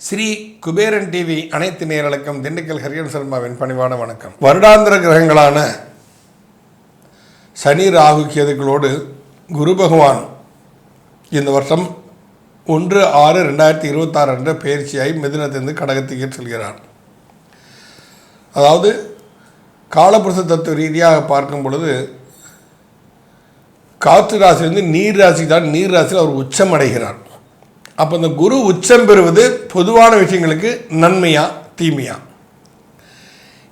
Sri Kuberan TV அனைத்து நேயர்களுக்கும் திண்டுக்கல் ஹரியன் சர்மாவின் பணிவான வணக்கம். வருடாந்திர கிரகங்களான சனி ராகு கேதுக்களோடு குரு பகவான் இந்த வருஷம் 1/6/2026 என்ற பயிற்சியாய் மிதுனத்திலிருந்து கடகத்துக்கு செல்கிறார். அதாவது காலபுருஷ தத்துவ ரீதியாக பார்க்கும் பொழுது காற்று ராசியிலிருந்து நீர் ராசி தான், நீர் ராசியில் அவர் உச்சம் அடைகிறார். அப்போ இந்த குரு உச்சம் பெறுவது பொதுவான விஷயங்களுக்கு நன்மையா தீமையா?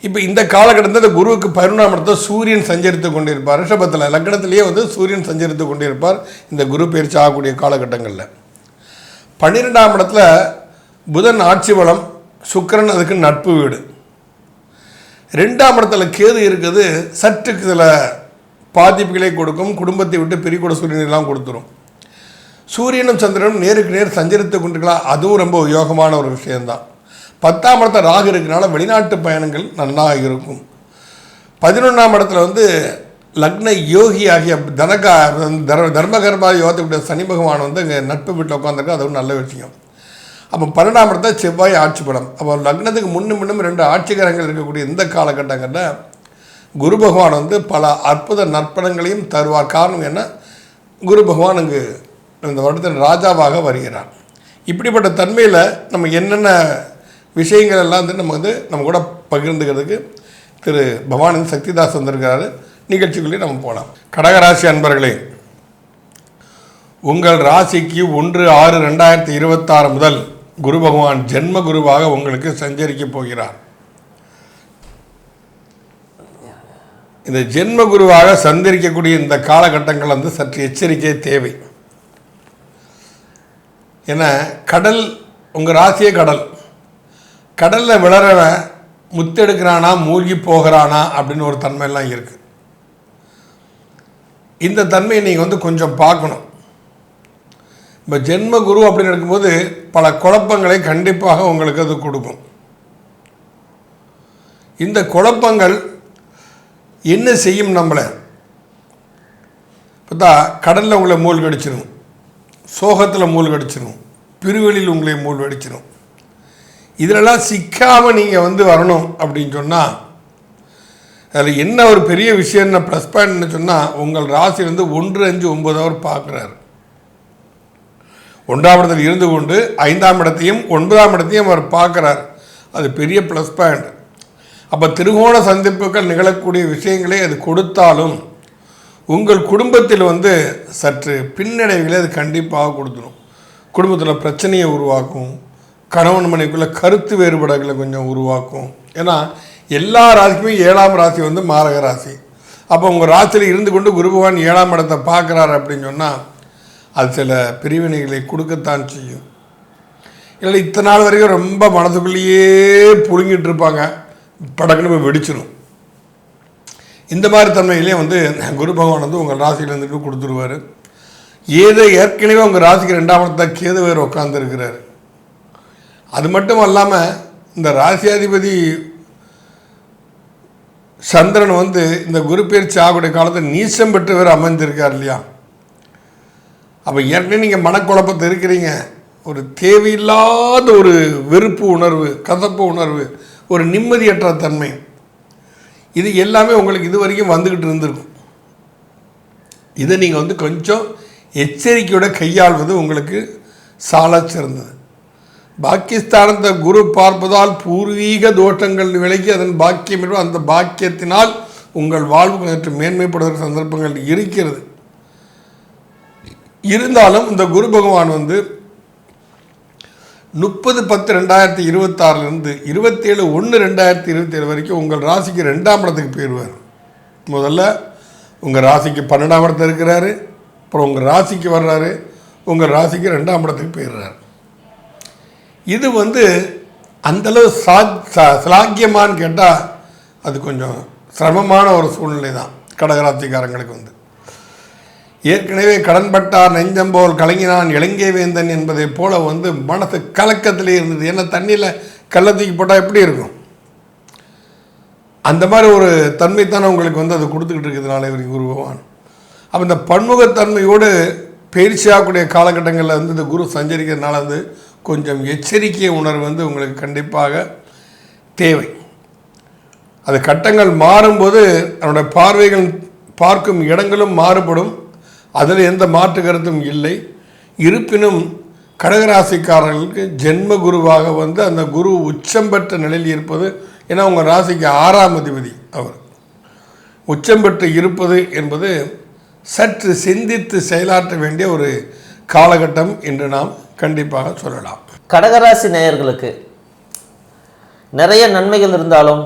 இப்போ இந்த காலகட்டத்தில் இந்த குருவுக்கு 11ஆம் இடத்தை சூரியன் சஞ்சரித்து கொண்டிருப்பார். ரிஷபத்தில் லக்னத்திலேயே சூரியன் சஞ்சரித்து கொண்டிருப்பார் இந்த குரு பயிற்சி ஆகக்கூடிய காலகட்டங்களில். 12ஆம் இடத்துல புதன் ஆட்சி பலம், சுக்கிரன் அதுக்கு நட்பு வீடு. 2ஆம் இடத்துல கேது இருக்குது, சற்று சில பாதிப்புகளை கொடுக்கும், குடும்பத்தை விட்டு பிரிக்கூட சூரியனெல்லாம் கொடுத்துரும். சூரியனும் சந்திரனும் நேருக்கு நேர் சஞ்சரித்து கொண்டிருக்கலாம், அதுவும் ரொம்ப யோகமான ஒரு விஷயந்தான். 10ஆம் இடத்துல ராகு இருக்கிறனால வெளிநாட்டு பயணங்கள் நல்லாக இருக்கும். 11ஆம் இடத்துல லக்ன யோகி ஆகிய தர்மகர்மா யோகத்துக்குடைய சனி பகவான் இங்கே நட்பு வீட்டில் உட்காந்துருக்கு, அதுவும் நல்ல விஷயம். அப்போ 12ஆம் இடத்துல செவ்வாய் ஆட்சி பலம். அப்போ லக்னத்துக்கு முன்னும் 2 ஆட்சிகரங்கள் இருக்கக்கூடிய இந்த காலகட்டங்களில் குரு பகவான் பல அற்புத நற்பலன்களையும் தருவார். காரணம் என்ன? குரு பகவான் இங்கு இந்த வருடத்தில் ராஜாவாக வருகிறார். இப்படிப்பட்ட தன்மையில் நம்ம என்னென்ன விஷயங்கள் எல்லாம் நம்ம கூட பகிர்ந்துக்கிறதுக்கு திரு பவானந்த் சக்திதாஸ் வந்திருக்கிறாரு. நிகழ்ச்சிக்குள்ளே நம்ம போகலாம். கடகராசி அன்பர்களே, உங்கள் ராசிக்கு 1/6/2026 முதல் குரு பகவான் ஜென்ம குருவாக உங்களுக்கு சஞ்சரிக்க போகிறார். இந்த ஜென்ம குருவாக சந்தரிக்கக்கூடிய இந்த காலகட்டங்கள் சற்று எச்சரிக்கை தேவை. ஏன்னா கடல், உங்கள் ராசியே கடல், கடலில் விளறவன் முத்தெடுக்கிறானா மூழ்கி போகிறானா அப்படின்னு ஒரு தன்மையெல்லாம் இருக்குது. இந்த தன்மையை நீங்கள் கொஞ்சம் பார்க்கணும். இப்போ ஜென்ம குரு அப்படின்னு இருக்கும்போது பல குழப்பங்களை கண்டிப்பாக உங்களுக்கு அது கொடுக்கும். இந்த குழப்பங்கள் என்ன செய்யும்? நம்மளை பார்த்தா கடலில் உங்களை மூழ்கடிச்சிடும், சோகத்தில் மூழ்கடிச்சிடும், பிரிவெளியில் உங்களை மூழ்கடிச்சிடும். இதிலெல்லாம் சிக்காமல் நீங்கள் வரணும் அப்படின்னு சொன்னால் அதில் என்ன ஒரு பெரிய விஷயம், என்ன ப்ளஸ் பாயிண்ட்னு சொன்னால், உங்கள் ராசியிலேருந்து 1, 5, 9 அவர் பார்க்குறாரு. 1ஆம் இடத்தில் இருந்து கொண்டு 5ஆம் இடத்தையும் 9ஆம் இடத்தையும் அவர் பார்க்குறார். அது பெரிய ப்ளஸ் பாயிண்ட். அப்போ திருகோண சந்திப்புகள் நிகழக்கூடிய விஷயங்களே அது கொடுத்தாலும் உங்கள் குடும்பத்தில் சற்று பின்னடைவுகளை அது கண்டிப்பாக கொடுத்துடும். குடும்பத்தில் பிரச்சனையை உருவாக்கும், கணவன் மனைவிக்குள்ளே கருத்து வேறுபாடுகளை கொஞ்சம் உருவாக்கும். ஏன்னா எல்லா ராசிக்குமே 7ஆம் ராசி மாரக ராசி. அப்போ உங்கள் ராசியில் இருந்து கொண்டு குரு பகவான் 7ஆம் இடத்தை பார்க்குறாரு அப்படின்னு சொன்னால் அது சில பிரிவினைகளை கொடுக்கத்தான் செய்யும். இல்லை இத்தனை நாள் வரைக்கும் ரொம்ப மனதுக்குள்ளேயே புழுங்கிட்டு இருப்பாங்க, படக்குன்னு போய் வெடிச்சிடும். இந்த மாதிரி தன்மையிலே குரு பகவான் உங்கள் ராசியில் கொடுத்துருவார். ஏதோ ஏற்கனவே உங்கள் ராசிக்கு 2ஆம் இடத்தை கேது வேறு உட்காந்துருக்கிறார். அது மட்டும் இல்லாமல் இந்த ராசியாதிபதி சந்திரன் இந்த குரு பயிற்சி ஆகக்கூடிய காலத்தில் நீச்சம் பெற்று வேறு அமைந்திருக்கார் இல்லையா? அப்போ ஏற்கனவே நீங்கள் மனக்குழப்பத்தை இருக்கிறீங்க, ஒரு தேவையில்லாத ஒரு வெறுப்பு உணர்வு, கசப்பு உணர்வு, ஒரு நிம்மதியற்ற தன்மை, இது எல்லாமே உங்களுக்கு இது வரைக்கும் வந்துக்கிட்டு இருந்திருக்கும். இதை நீங்கள் கொஞ்சம் எச்சரிக்கையோட கையாள்வது உங்களுக்கு சால சிறந்தது. பாக்கியஸ்தானத்தை குரு பார்ப்பதால் பூர்வீக தோஷங்கள் விலகி அதன் பாக்கியம் என்று அந்த பாக்கியத்தினால் உங்கள் வாழ்வு சற்று மேன்மைப்படுகிற சந்தர்ப்பங்கள் இருக்கிறது. இருந்தாலும் இந்த குரு பகவான் 30/10/2026 27/1/2027 வரைக்கும் உங்கள் ராசிக்கு 2ஆம் இடத்துக்கு போயிடுவார். முதல்ல உங்கள் ராசிக்கு 12ஆம் இடத்துல இருக்கிறாரு, அப்புறம் உங்கள் ராசிக்கு வர்றாரு, உங்கள் ராசிக்கு 2ஆம் இடத்துக்கு போயிடுறாரு. இது அந்தளவு சாக்கியமானு கேட்டால் அது கொஞ்சம் சிரமமான ஒரு சூழ்நிலை தான் கடகராசிக்காரங்களுக்கு. ஏற்கனவே கடன்பட்டார் நெஞ்சம்போல் கலங்கினான் இலங்கை வேந்தன் என்பதை போல மனசு கலக்கத்திலே இருந்தது. ஏன்னா தண்ணியில் கல்லை தூக்கி போட்டால் எப்படி இருக்கும், அந்த மாதிரி ஒரு தன்மைத்தானே உங்களுக்கு அது கொடுத்துக்கிட்டு இருக்கிறதுனால இவருக்கு குரு பகவான். அப்போ இந்த பன்முகத்தன்மையோடு பயிற்சியாகக்கூடிய காலகட்டங்களில் வந்து இந்த குரு சஞ்சரிக்கிறதுனால வந்து கொஞ்சம் எச்சரிக்கை உணர்வு வந்து உங்களுக்கு கண்டிப்பாக தேவை. அது கட்டங்கள் மாறும்போது அவனுடைய பார்வைகள் பார்க்கும் இடங்களும் மாறுபடும், அதில் எந்த மாற்று கருத்தும் இல்லை. இருப்பினும் கடகராசிக்காரர்களுக்கு ஜென்ம குருவாக வந்து அந்த குரு உச்சம் பெற்ற நிலையில் இருப்பது, ஏன்னா உங்கள் ராசிக்கு 6ஆம் அதிபதி அவர் உச்சம் பெற்று இருப்பது என்பது சற்று சிந்தித்து செயலாற்ற வேண்டிய ஒரு காலகட்டம் என்று நாம் கண்டிப்பாக சொல்லலாம். கடகராசி நேயர்களுக்கு நிறைய நன்மைகள் இருந்தாலும்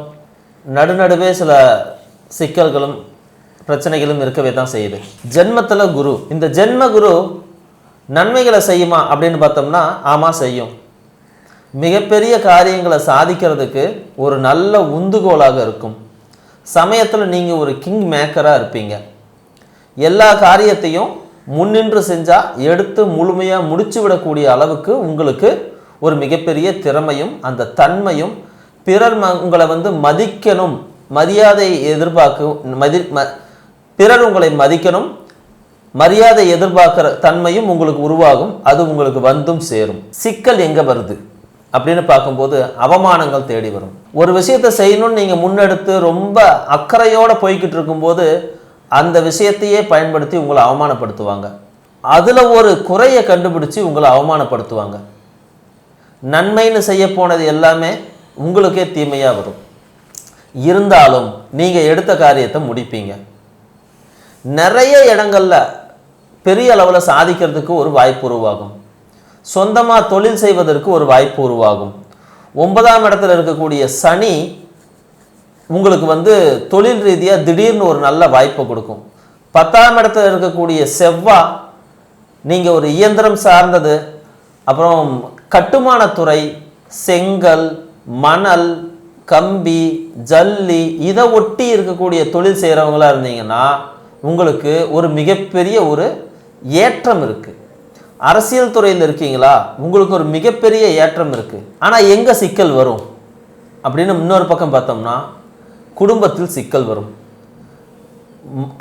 நடுநடுவே சில சிக்கல்களும் பிரச்சனைகளும் இருக்கவே தான் செய்யுது. ஜென்மத்தில் குரு, இந்த ஜென்ம குரு நன்மைகளை செய்யுமா அப்படின்னு பார்த்தோம்னா ஆமாம் செய்யும். மிகப்பெரிய காரியங்களை சாதிக்கிறதுக்கு ஒரு நல்ல உந்துகோலாக இருக்கும். சமயத்தில் நீங்கள் ஒரு கிங் மேக்கராக இருப்பீங்க. எல்லா காரியத்தையும் முன்னின்று செஞ்சால் எடுத்து முழுமையாக முடிச்சு விடக்கூடிய அளவுக்கு உங்களுக்கு ஒரு மிகப்பெரிய திறமையும் அந்த தன்மையும், பிறர் உங்களை வந்து மதிக்கணும், மரியாதை பிறர் உங்களை மதிக்கணும், மரியாதை எதிர்பார்க்குற தன்மையும் உங்களுக்கு உருவாகும். அது உங்களுக்கு வந்தும் சேரும். சிக்கல் எங்கே வருது அப்படின்னு பார்க்கும்போது அவமானங்கள் தேடி வரும். ஒரு விஷயத்தை செய்யணும்னு நீங்கள் முன்னெடுத்து ரொம்ப அக்கறையோடு போய்கிட்டு இருக்கும்போது அந்த விஷயத்தையே பயன்படுத்தி உங்களை அவமானப்படுத்துவாங்க. அதில் ஒரு குறையை கண்டுபிடிச்சி உங்களை அவமானப்படுத்துவாங்க. நன்மைன்னு செய்ய போனது எல்லாமே உங்களுக்கே தீமையாக வரும். இருந்தாலும் நீங்கள் எடுத்த காரியத்தை முடிப்பீங்க. நிறைய இடங்களில் பெரிய அளவில் சாதிக்கிறதுக்கு ஒரு வாய்ப்பு உருவாகும். சொந்தமாக தொழில் செய்வதற்கு ஒரு வாய்ப்பு உருவாகும். 9ஆம் இடத்துல இருக்கக்கூடிய சனி உங்களுக்கு வந்து தொழில் ரீதியாக திடீர்னு ஒரு நல்ல வாய்ப்பை கொடுக்கும். 10ஆம் இடத்துல இருக்கக்கூடிய செவ்வாய் நீங்கள் ஒரு இயந்திரம் சார்ந்தது, அப்புறம் கட்டுமானத்துறை, செங்கல், மணல், கம்பி, ஜல்லி இதை ஒட்டி இருக்கக்கூடிய தொழில் செய்கிறவங்களா இருந்தீங்கன்னா உங்களுக்கு ஒரு மிகப்பெரிய ஒரு ஏற்றம் இருக்குது. அரசியல் துறையில் இருக்கீங்களா, உங்களுக்கு ஒரு மிகப்பெரிய ஏற்றம் இருக்குது. ஆனால் எங்கே சிக்கல் வரும் அப்படின்னு இன்னொரு பக்கம் பார்த்தோம்னா குடும்பத்தில் சிக்கல் வரும்.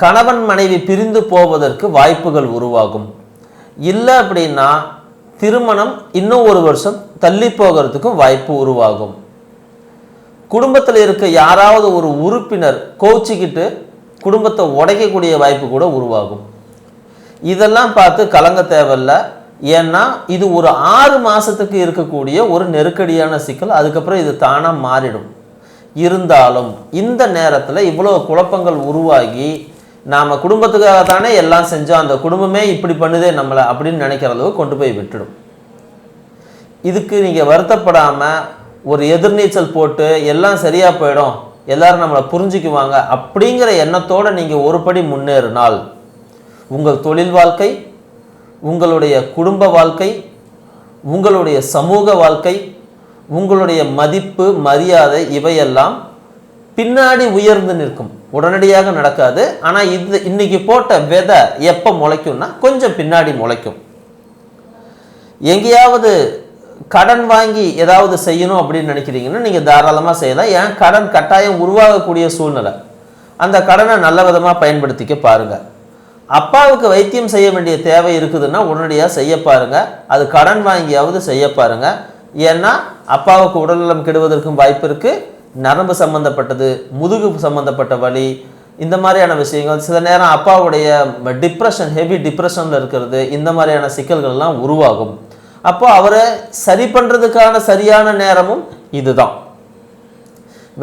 கணவன் மனைவி பிரிந்து போவதற்கு வாய்ப்புகள் உருவாகும். இல்லை அப்படின்னா திருமணம் இன்னும் ஒரு வருஷம் தள்ளி போகிறதுக்கும் வாய்ப்பு உருவாகும். குடும்பத்தில் இருக்க யாராவது ஒரு உறுப்பினர் கோச்சிக்கிட்டு குடும்பத்தை உடைக்கக்கூடிய வாய்ப்பு கூட உருவாகும். இதெல்லாம் பார்த்து கலங்க தேவையில்லை. ஏன்னா இது ஒரு 6 மாதத்துக்கு இருக்கக்கூடிய ஒரு நெருக்கடியான சிக்கல். அதுக்கப்புறம் இது தானாக மாறிடும். இருந்தாலும் இந்த நேரத்தில் இவ்வளோ குழப்பங்கள் உருவாகி நாம் குடும்பத்துக்காக தானே எல்லாம் செஞ்சோம், அந்த குடும்பமே இப்படி பண்ணுதே நம்மளை அப்படின்னு நினைக்கிற அளவு கொண்டு போய் விட்டுடும். இதுக்கு நீங்கள் வருத்தப்படாமல் ஒரு எதிர்நீச்சல் போட்டு எல்லாம் சரியாக போயிடும், எல்லாரும் நம்மளை புரிஞ்சுக்குவாங்க அப்படிங்கிற எண்ணத்தோடு நீங்கள் ஒரு படி முன்னேறினால் உங்கள் தொழில் வாழ்க்கை, உங்களுடைய குடும்ப வாழ்க்கை, உங்களுடைய சமூக வாழ்க்கை, உங்களுடைய மதிப்பு, மரியாதை இவையெல்லாம் பின்னாடி உயர்ந்து நிற்கும். உடனடியாக நடக்காது. ஆனால் இது இன்னைக்கு போட்ட விதை எப்போ முளைக்கும்னா கொஞ்சம் பின்னாடி முளைக்கும். எங்கேயாவது கடன் வாங்கி ஏதாவது செய்யணும் அப்படின்னு நினைக்கிறீங்கன்னா நீங்கள் தாராளமாக செய்யலாம். ஏன் கடன் கட்டாயம் உருவாகக்கூடிய சூழ்நிலை. அந்த கடனை நல்ல விதமாக பயன்படுத்திக்க பாருங்கள். அப்பாவுக்கு வைத்தியம் செய்ய வேண்டிய தேவை இருக்குதுன்னா உடனடியாக செய்ய பாருங்கள். அது கடன் வாங்கியாவது செய்ய பாருங்கள். ஏன்னா அப்பாவுக்கு உடல்நலம் கெடுவதற்கும் வாய்ப்பு இருக்குது. நரம்பு சம்மந்தப்பட்டது, முதுகு சம்மந்தப்பட்ட வலி, இந்த மாதிரியான விஷயங்கள், சில நேரம் அப்பாவுடைய டிப்ரெஷன், ஹெவி டிப்ரெஷனில் இருக்கிறது, இந்த மாதிரியான சிக்கல்கள்லாம் உருவாகும். அப்போ அவரை சரி பண்ணுறதுக்கான சரியான நேரமும் இதுதான்.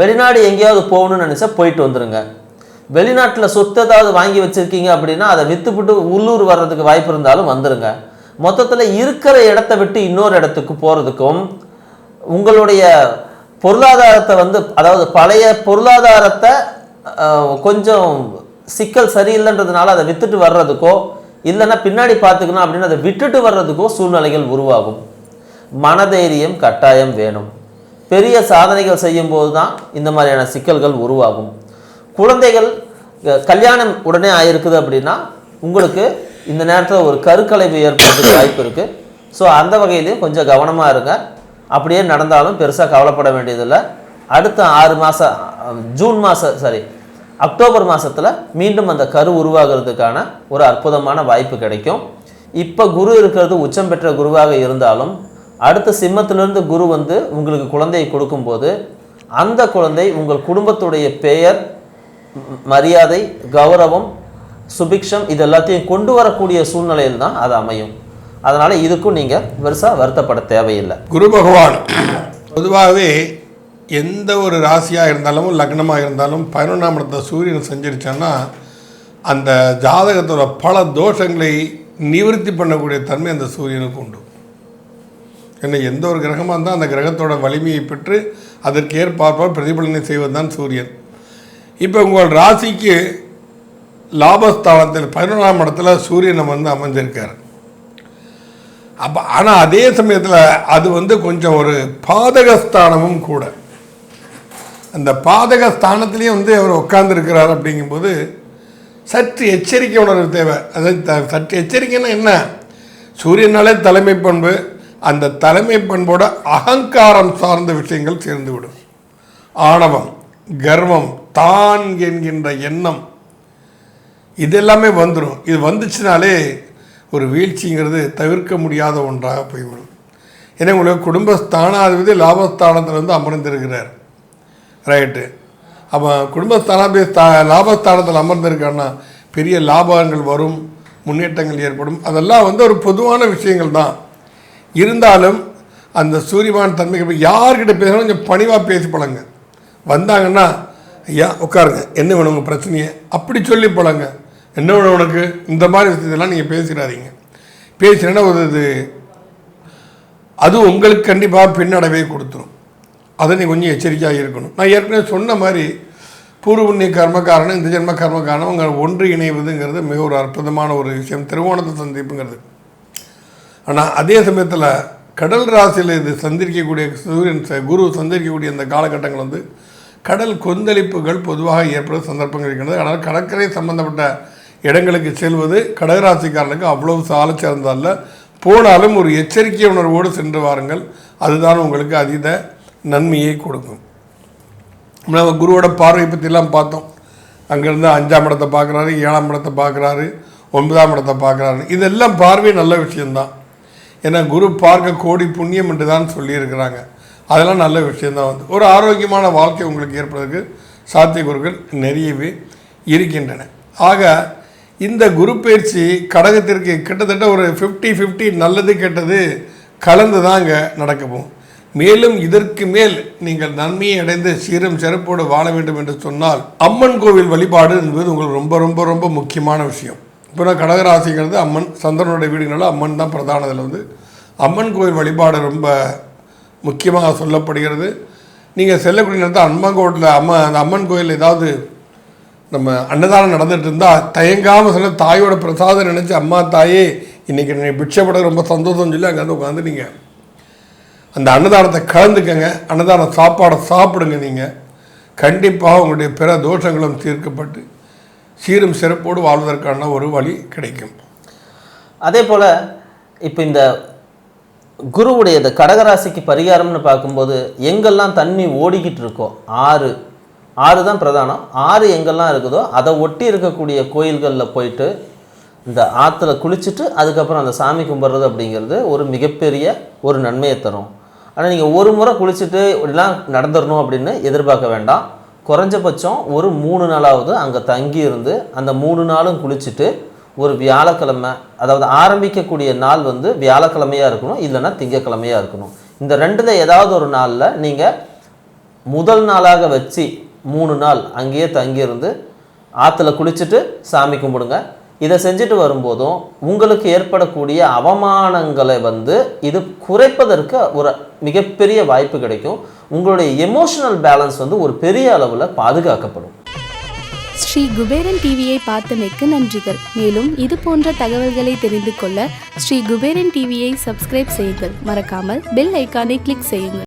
வெளிநாடு எங்கேயாவது போகணும்னு நினச்சா போயிட்டு வந்துடுங்க. வெளிநாட்டில் சொத்து ஏதாவது வாங்கி வச்சுருக்கீங்க அப்படின்னா அதை விற்றுப்பிட்டு உள்ளூர் வர்றதுக்கு வாய்ப்பு இருந்தாலும் வந்துடுங்க. மொத்தத்தில் இருக்கிற இடத்த விட்டு இன்னொரு இடத்துக்கு போகிறதுக்கும் உங்களுடைய பொருளாதாரத்தை வந்து, அதாவது பழைய பொருளாதாரத்தை கொஞ்சம் சிக்கல் சரியில்லைன்றதுனால அதை விற்றுட்டு வர்றதுக்கோ இல்லைன்னா பின்னாடி பார்த்துக்கணும் அப்படின்னு அதை விட்டுட்டு வர்றதுக்கோ சூழ்நிலைகள் உருவாகும். மனதைரியம் கட்டாயம் வேணும். பெரிய சாதனைகள் செய்யும்போது தான் இந்த மாதிரியான சிக்கல்கள் உருவாகும். குழந்தைகள் கல்யாணம் உடனே ஆகிருக்குது அப்படின்னா உங்களுக்கு இந்த நேரத்தில் ஒரு கருக்கலைவு ஏற்படுறதுக்கு வாய்ப்பு இருக்குது. ஸோ அந்த வகையிலையும் கொஞ்சம் கவனமாக இருங்க. அப்படியே நடந்தாலும் பெருசாக கவலைப்பட வேண்டியதில்லை. அடுத்த 6 மாதம், அக்டோபர் மாதத்தில் மீண்டும் அந்த கரு உருவாகிறதுக்கான ஒரு அற்புதமான வாய்ப்பு கிடைக்கும். இப்போ குரு இருக்கிறது உச்சம் பெற்ற குருவாக இருந்தாலும் அடுத்த சிம்மத்திலிருந்து குரு வந்து உங்களுக்கு குழந்தையை கொடுக்கும்போது அந்த குழந்தை உங்கள் குடும்பத்துடைய பெயர், மரியாதை, கௌரவம், சுபிக்ஷம் இது எல்லாத்தையும் கொண்டு வரக்கூடிய சூழ்நிலையில் தான் அது அமையும். அதனால் இதுக்கும் நீங்கள் பெருசாக வருத்தப்பட தேவையில்லை. குரு பகவான் பொதுவாகவே எந்த ஒரு ராசியாக இருந்தாலும் லக்னமாக இருந்தாலும் 11ஆம் இடத்தை சூரியன் செஞ்சிருச்சான்னா அந்த ஜாதகத்தோட பல தோஷங்களை நிவர்த்தி பண்ணக்கூடிய தன்மை அந்த சூரியனுக்கு உண்டு. ஏன்னா எந்த ஒரு கிரகமாக இருந்தால் அந்த கிரகத்தோட வலிமையை பெற்று அதற்கு ஏற்பார்ப்பால் பிரதிபலனை செய்வது தான் சூரியன். இப்போ உங்கள் ராசிக்கு லாபஸ்தானத்தில் 11ஆம் இடத்துல சூரியனை வந்து அமைஞ்சிருக்கார். அப்போ ஆனால் அதே சமயத்தில் அது வந்து கொஞ்சம் ஒரு பாதகஸ்தானமும் கூட. அந்த பாதகஸ்தானத்திலையும் வந்து அவர் உட்கார்ந்துருக்கிறார். அப்படிங்கும்போது சற்று எச்சரிக்கை உணர்வு தேவை. அதாவது சற்று எச்சரிக்கைன்னா என்ன, சூரியனாலே தலைமை பண்பு, அந்த தலைமை பண்போட அகங்காரம் சார்ந்த விஷயங்கள் சேர்ந்துவிடும். ஆணவம், கர்வம், தான் என்கின்ற எண்ணம் இதெல்லாமே வந்துடும். இது வந்துச்சுனாலே ஒரு வீழ்ச்சிங்கிறது தவிர்க்க முடியாத ஒன்றாக போய்விடும். ஏன்னா உங்களுக்கு குடும்பஸ்தானாதிபதி லாபஸ்தானத்தில் வந்து அமர்ந்திருக்கிறார். ரைட்டு. அப்போ குடும்பஸ்தானாதிபதி லாபஸ்தானத்தில் அமர்ந்திருக்காருன்னா பெரிய லாபங்கள் வரும், முன்னேற்றங்கள் ஏற்படும். அதெல்லாம் வந்து ஒரு பொதுவான விஷயங்கள் தான். இருந்தாலும் அந்த சூரியவான் தன்மைக்கு யார்கிட்ட பேசணும் கொஞ்சம் பணிவாக பேசி பழங்க. வந்தாங்கன்னா ஐயா உட்காருங்க, என்ன வேணும் உங்கள் பிரச்சனையை அப்படி சொல்லி பழங்க. என்ன வேணும் உனக்கு, இந்த மாதிரி விஷயத்தெல்லாம் நீங்கள் பேசிடாதீங்க. பேசினா ஒரு இது அது உங்களுக்கு கண்டிப்பாக பின்னடைவே கொடுத்துரும். அதை நீ கொஞ்சம் எச்சரிக்கையாக இருக்கணும். நான் ஏற்கனவே சொன்ன மாதிரி பூர்வ புண்ணிய கர்மக்காரனும் இந்த ஜென்ம கர்மக்காரனும் உங்கள் ஒன்று இணைவதுங்கிறது மிக ஒரு அற்புதமான ஒரு விஷயம், திருவோணத்தை சந்திப்புங்கிறது. ஆனால் அதே சமயத்தில் கடல் ராசியில் இது சந்திரிக்கக்கூடிய சூரியன் குரு சந்திரிக்கக்கூடிய அந்த காலகட்டங்கள் வந்து கடல் கொந்தளிப்புகள் பொதுவாக ஏற்பட சந்தர்ப்பங்கள் இருக்கின்றது. ஆனால் கடற்கரை சம்பந்தப்பட்ட இடங்களுக்கு செல்வது கடகராசிக்காரனுக்கு அவ்வளவு சால சிறந்ததல்ல. போனாலும் ஒரு எச்சரிக்கை உணர்வோடு சென்று வாருங்கள். அதுதான் உங்களுக்கு அதீத நன்மையை கொடுக்கும். நம்ம குருவோட பார்வை பற்றிலாம் பார்த்தோம். அங்கேருந்து 5ஆம் இடத்தை பார்க்குறாரு, 7ஆம் இடத்தை பார்க்குறாரு, 9ஆம் இடத்தை பார்க்குறாரு. இதெல்லாம் பார்வை நல்ல விஷயந்தான். ஏன்னா குரு பார்க்க கோடி புண்ணியம் என்று தான் சொல்லியிருக்கிறாங்க. அதெல்லாம் நல்ல விஷயந்தான். வந்து ஒரு ஆரோக்கியமான வாழ்க்கை உங்களுக்கு ஏற்படுறதுக்கு சாத்தியக்கூறுகள் நிறையவே இருக்கின்றன. ஆக இந்த குரு பயிற்சி கடகத்திற்கு கிட்டத்தட்ட ஒரு 50-50 நல்லது கெட்டது கலந்து தான் இங்கே நடக்க போகும். மேலும் இதற்கு மேல் நீங்கள் நன்மையை அடைந்து சீரும் சிறப்போடு வாழ வேண்டும் என்று சொன்னால் அம்மன் கோவில் வழிபாடு என்பது உங்களுக்கு ரொம்ப ரொம்ப ரொம்ப முக்கியமான விஷயம். இப்போ நான் கடகராசிங்கிறது அம்மன், சந்திரனுடைய வீடுனால அம்மன் தான் பிரதானத்தில் வந்து அம்மன் கோவில் வழிபாடு ரொம்ப முக்கியமாக சொல்லப்படுகிறது. நீங்கள் செல்லக்கூடிய நேரத்தில் அம்மன் கோவிலில் அந்த அம்மன் கோயில் ஏதாவது நம்ம அன்னதானம் நடந்துகிட்டு இருந்தால் தயங்காமல் சொல்ல தாயோட பிரசாதம் நினச்சி அம்மா தாயே இன்றைக்கி நீ பிட்சப்பட ரொம்ப சந்தோஷம் சொல்லி அங்கே வந்து உட்காந்து நீங்கள் அந்த அன்னதானத்தை கலந்துக்கங்க. அன்னதான சாப்பாடை சாப்பிடுங்க. நீங்கள் கண்டிப்பாக உங்களுடைய பிற தோஷங்களும் தீர்க்கப்பட்டு சீரும் சிறப்போடு வாழ்வதற்கான ஒரு வழி கிடைக்கும். அதே போல் இப்போ இந்த குருவுடைய இந்த கடகராசிக்கு பரிகாரம்னு பார்க்கும்போது எங்கெல்லாம் தண்ணி ஓடிக்கிட்டு இருக்கோ, ஆறு தான் பிரதானம். ஆறு எங்கெல்லாம் இருக்குதோ அதை ஒட்டி இருக்கக்கூடிய கோயில்களில் போயிட்டு இந்த ஆற்றுல குளிச்சுட்டு அதுக்கப்புறம் அந்த சாமி கும்பிட்றது அப்படிங்கிறது ஒரு மிகப்பெரிய ஒரு நன்மையை தரும். ஆனால் நீங்கள் ஒரு முறை குளிச்சுட்டு இப்படிலாம் நடந்துடணும் அப்படின்னு எதிர்பார்க்க வேண்டாம். குறைஞ்சபட்சம் ஒரு 3 நாளாவது அங்கே தங்கி இருந்து அந்த 3 நாளும் குளிச்சுட்டு ஒரு வியாழக்கிழமை, அதாவது ஆரம்பிக்கக்கூடிய நாள் வந்து வியாழக்கிழமையாக இருக்கணும், இல்லைன்னா திங்கக்கிழமையாக இருக்கணும். இந்த ரெண்டில் ஏதாவது ஒரு நாளில் நீங்கள் முதல் நாளாக வச்சு 3 நாள் அங்கேயே தங்கியிருந்து ஆற்றுல குளிச்சுட்டு சாமி கும்பிடுங்க. இதை செஞ்சுட்டு வரும்போதும் உங்களுக்கு ஏற்படக்கூடிய அவமானங்களை வந்து இது குறைப்பதற்கு ஒரு மிகப்பெரிய வாய்ப்பு கிடைக்கும். உங்களுடைய எமோஷனல் பேலன்ஸ் வந்து ஒரு பெரிய அளவில் பாதுகாக்கப்படும். ஸ்ரீ குபேரன் டிவியை பார்த்தமைக்கு நன்றிகள். மேலும் இது போன்ற தகவல்களை தெரிந்து கொள்ள ஸ்ரீ குபேரன் டிவியை சப்ஸ்கிரைப் செய்யுங்கள். மறக்காமல் பெல் ஐக்கானை கிளிக் செய்யுங்கள்.